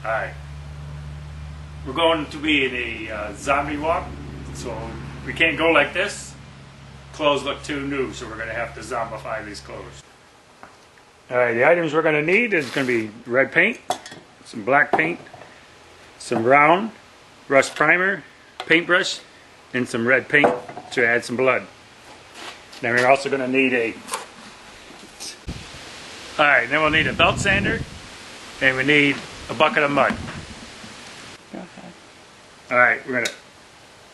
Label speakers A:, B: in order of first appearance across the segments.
A: Alright. We're going to be in a zombie walk, so we can't go like this. Clothes look too new, so we're going to have to zombify these clothes. Alright, the items we're going to need is going to be red paint, some black paint, some brown, rust primer, paintbrush, and some red paint to add some blood. Then we're also going to need then we'll need a belt sander, and we need a bucket of mud.
B: Okay.
A: Alright, we're going to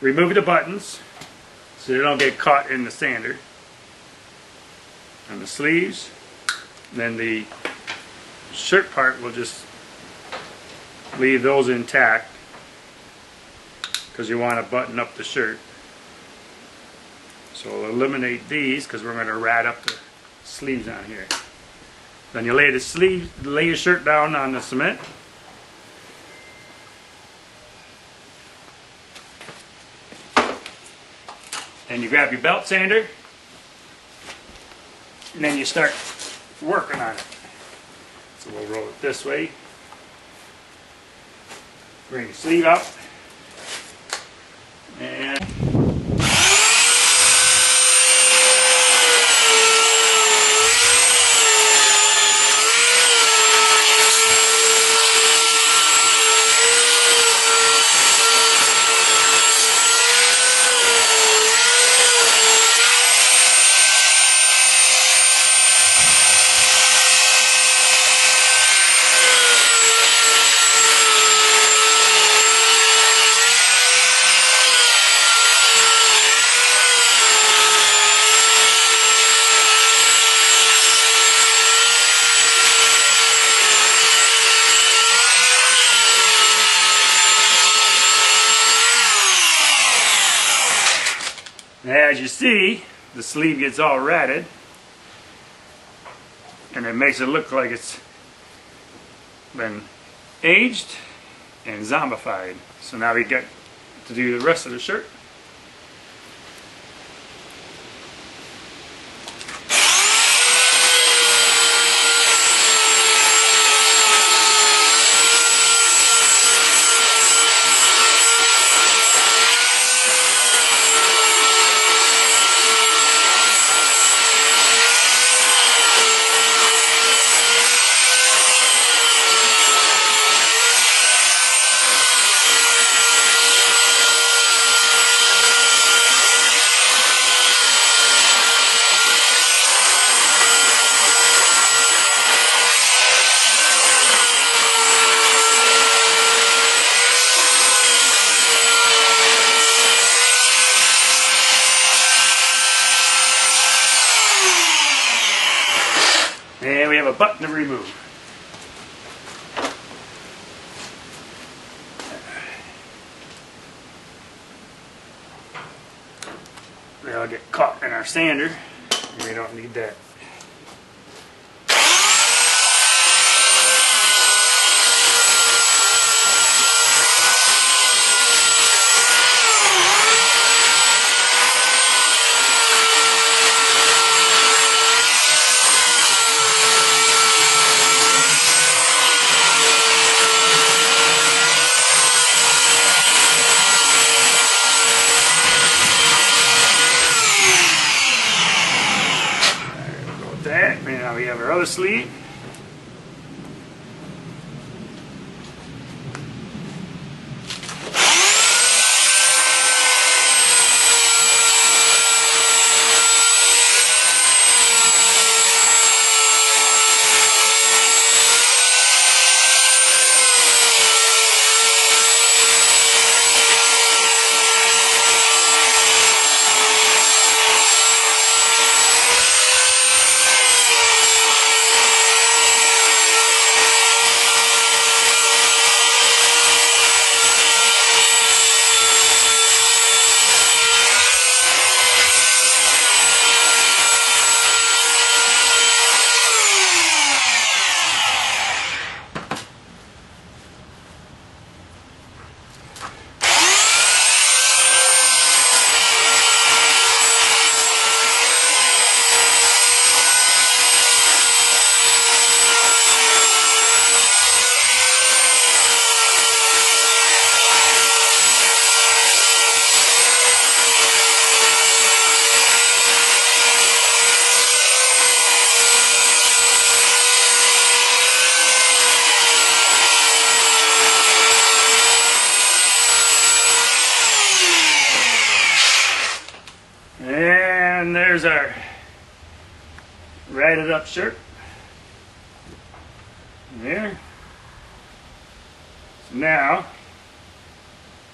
A: remove the buttons so they don't get caught in the sander. And the sleeves. Then the shirt part, we'll just leave those intact because you want to button up the shirt. So we'll eliminate these because we're going to rat up the sleeves on here. Then you lay your shirt down on the cement. And you grab your belt sander. And then you start working on it. So we'll roll it this way. Bring the sleeve up. And as you see, the sleeve gets all ratted, and it makes it look like it's been aged and zombified. So now we get to do the rest of the shirt. And we have a button to remove. They'll get caught in our sander. We don't need that. That. Now we have our other sleeve. there's our ratted up shirt. There. So now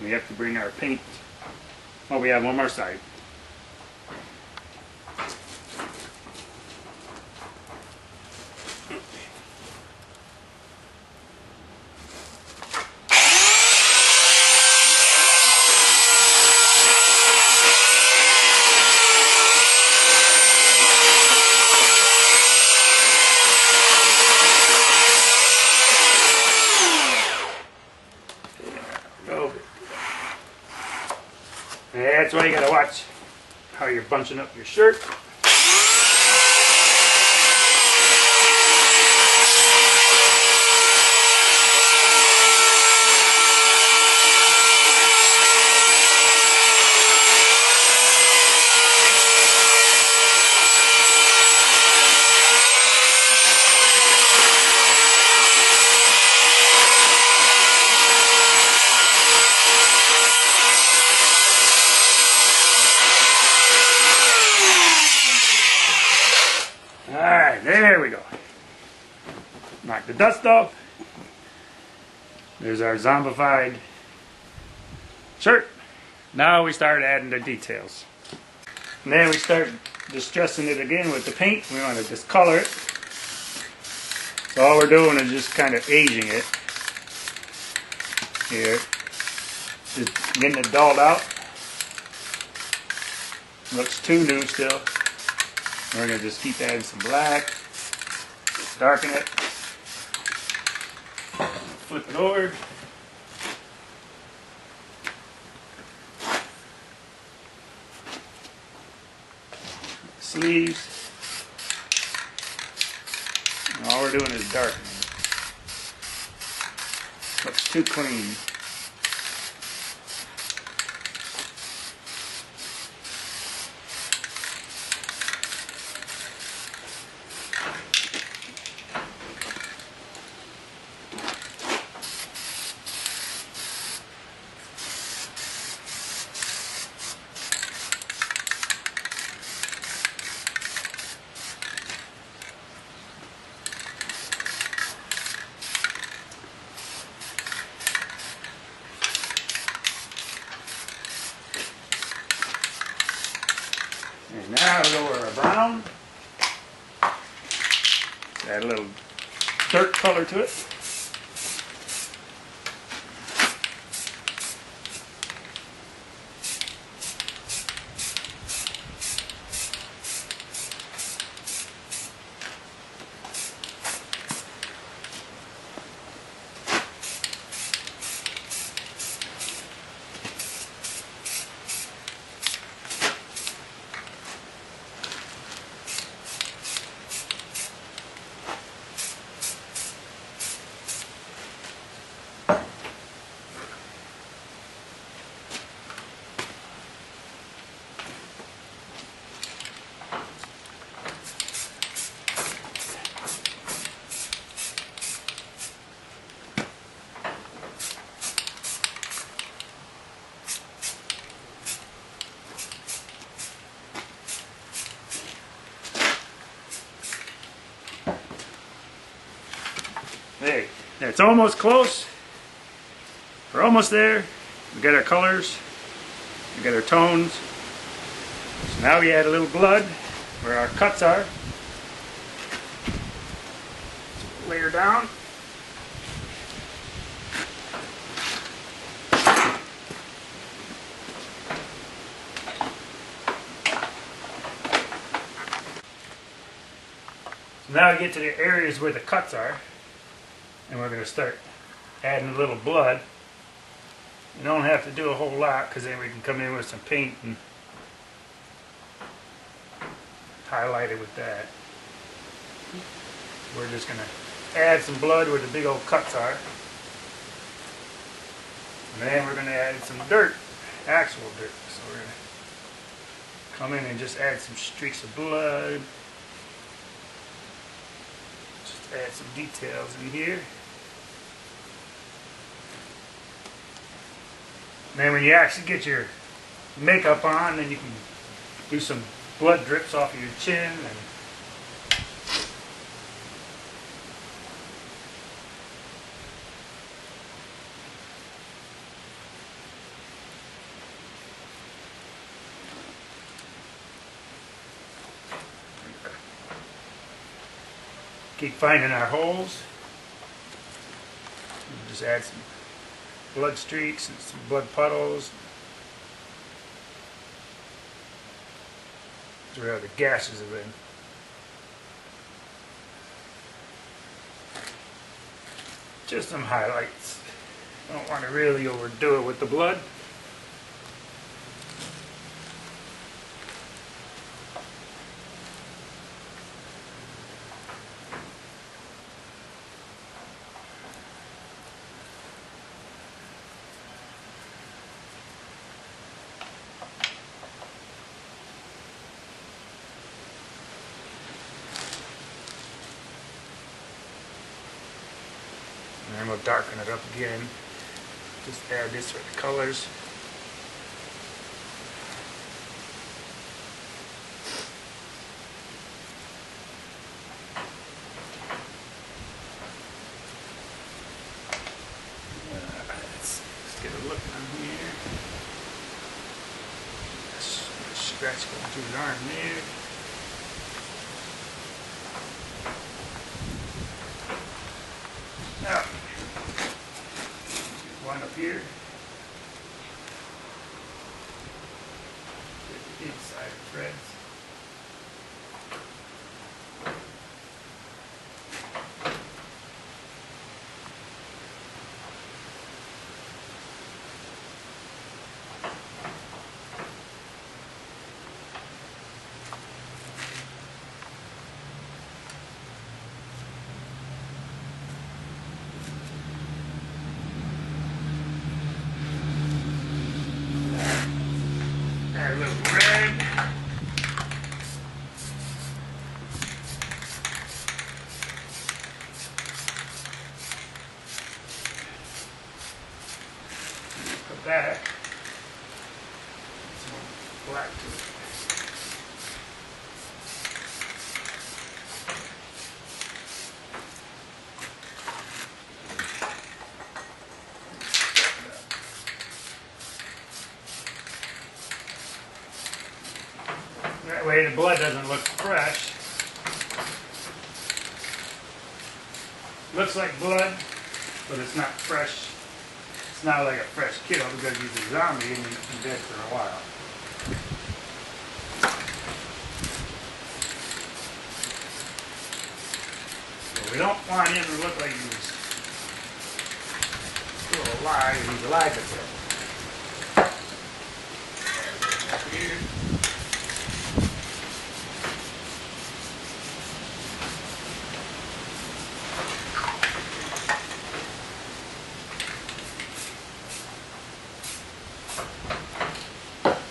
A: we have to bring our paint. Oh, we have one more side. That's why you gotta watch how you're bunching up your shirt. Alright, there we go. Knock the dust off. There's our zombified shirt. Now we start adding the details. And then we start distressing it again with the paint. We want to discolor it. So all we're doing is just kind of aging it here. Just getting it dulled out. Looks too new still. We're going to just keep adding some black, darken it, flip it over. Sleeves. And all we're doing is darkening. Looks too clean. And now we'll go over our brown. Add a little dirt color to it. Hey, it's almost close. We're almost there. We got our colors. We got our tones. So now we add a little blood where our cuts are. Layer down. So now we get to the areas where the cuts are. And we're going to start adding a little blood. You don't have to do a whole lot because then we can come in with some paint and highlight it with that. We're just going to add some blood where the big old cuts are. And then we're going to add some dirt, actual dirt. So we're going to come in and just add some streaks of blood. Just add some details in here. And then when you actually get your makeup on, then you can do some blood drips off of your chin and keep finding our holes. Just add some blood streaks and some blood puddles. That's where the gashes have been. Just some highlights. Don't want to really overdo it with the blood. And then we'll darken it up again. Just add this with the colors. Let's get a look on here. Scratch going through the arm there. Now, one up here. Get the inside threads. Add a little red. Put that. Some black to it. That way the blood doesn't look fresh. Looks like blood, but it's not fresh. It's not like a fresh kill because he's a zombie and he's been dead for a while. So we don't want him to look like he's still alive and he's alive again. Here.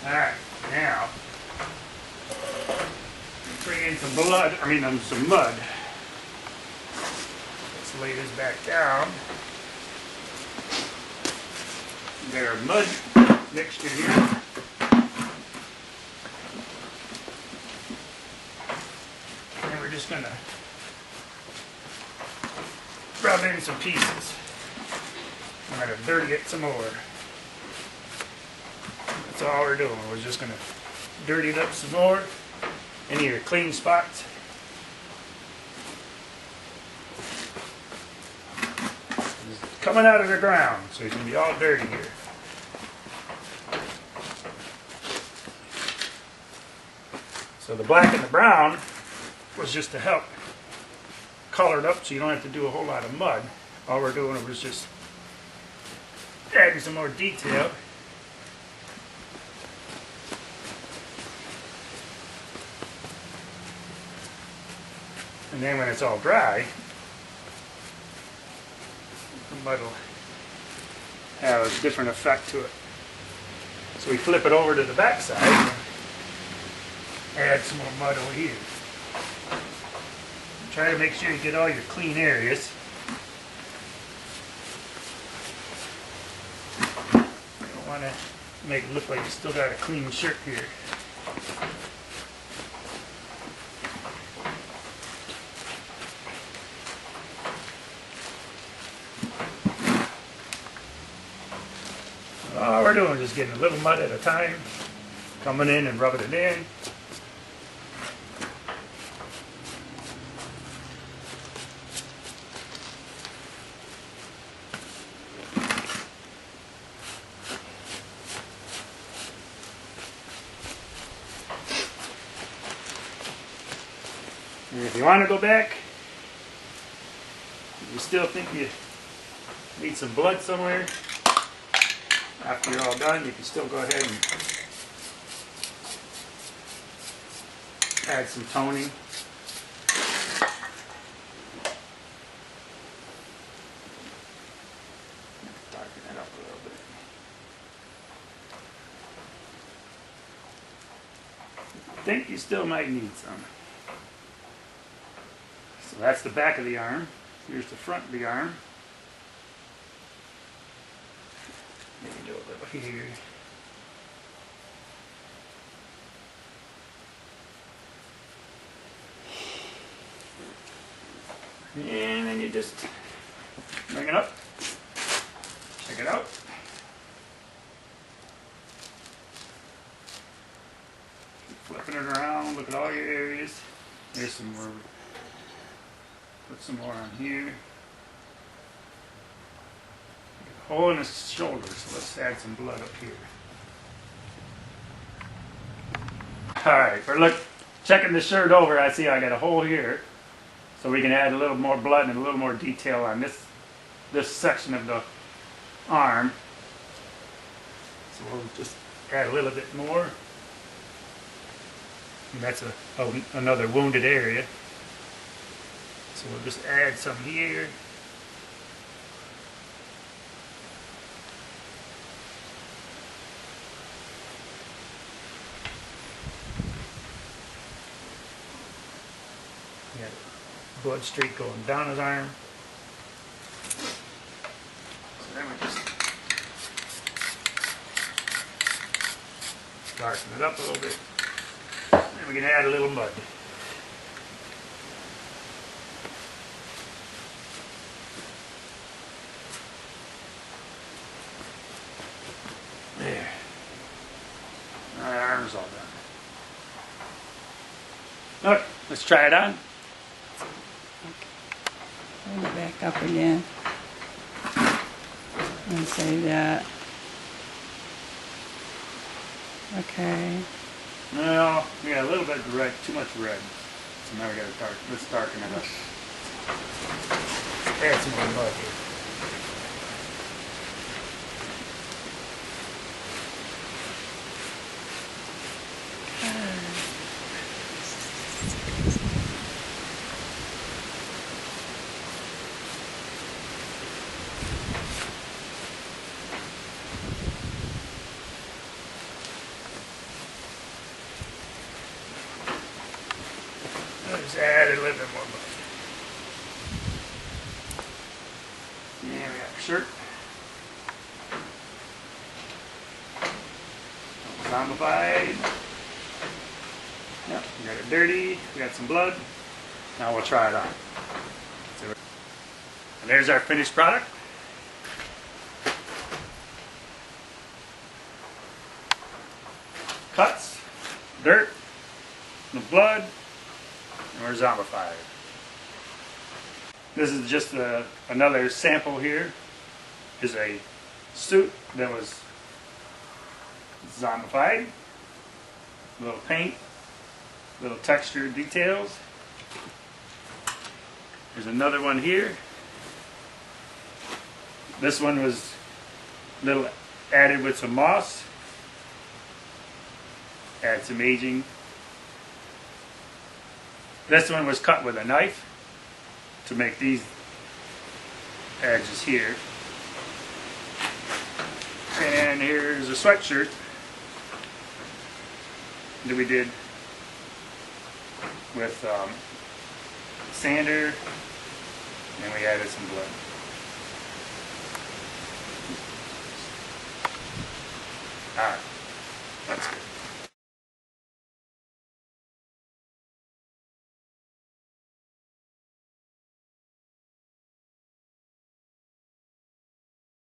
A: Alright, now bring in some blood, some mud. Let's lay this back down. There's a mud mixture here. And we're just going to rub in some pieces. I'm going to dirty it some more. That's all we're doing. We're just going to dirty it up some more. Any of your clean spots. It's coming out of the ground, so it's going to be all dirty here. So the black and the brown was just to help color it up so you don't have to do a whole lot of mud. All we're doing was just adding some more detail. And then when it's all dry, the mud will have a different effect to it. So we flip it over to the back side and add some more mud over here. Try to make sure you get all your clean areas. You don't want to make it look like you still got a clean shirt here. All we're doing is just getting a little mud at a time, coming in and rubbing it in. And if you want to go back, if you still think you need some blood somewhere, after you're all done, you can still go ahead and add some toning. Darken it up a little bit. I think you still might need some. So that's the back of the arm. Here's the front of the arm. Maybe do a little here. And then you just bring it up. Check it out. Keep flipping it around. Look at all your areas. There's some more. Put some more on here. Hole in his shoulder, so let's add some blood up here. Alright, for checking the shirt over, I see I got a hole here. So we can add a little more blood and a little more detail on this section of the arm. So we'll just add a little bit more. And that's another wounded area. So we'll just add some here. Got a blood streak going down his arm. So then we just darken it up a little bit. Then we can add a little mud. There. Our arm's all done. Okay, let's try it on.
B: Bring it back up again. And save that. Okay.
A: Well, we got a little bit of red, too much red. So now we got to let's darken it up. Add some more mud here. Just add a little bit more mud. And we got our shirt. Zombified. Yep, we got it dirty. We got some blood. Now we'll try it on. And there's our finished product. Cuts, dirt, the blood. And we're zombified. This is just another sample here. Is a suit that was zombified. A little paint, little texture details. There's another one here. This one was a little added with some moss. Add some aging. This one was cut with a knife to make these edges here. And here's a sweatshirt that we did with sander, and we added some blood. Alright, that's good.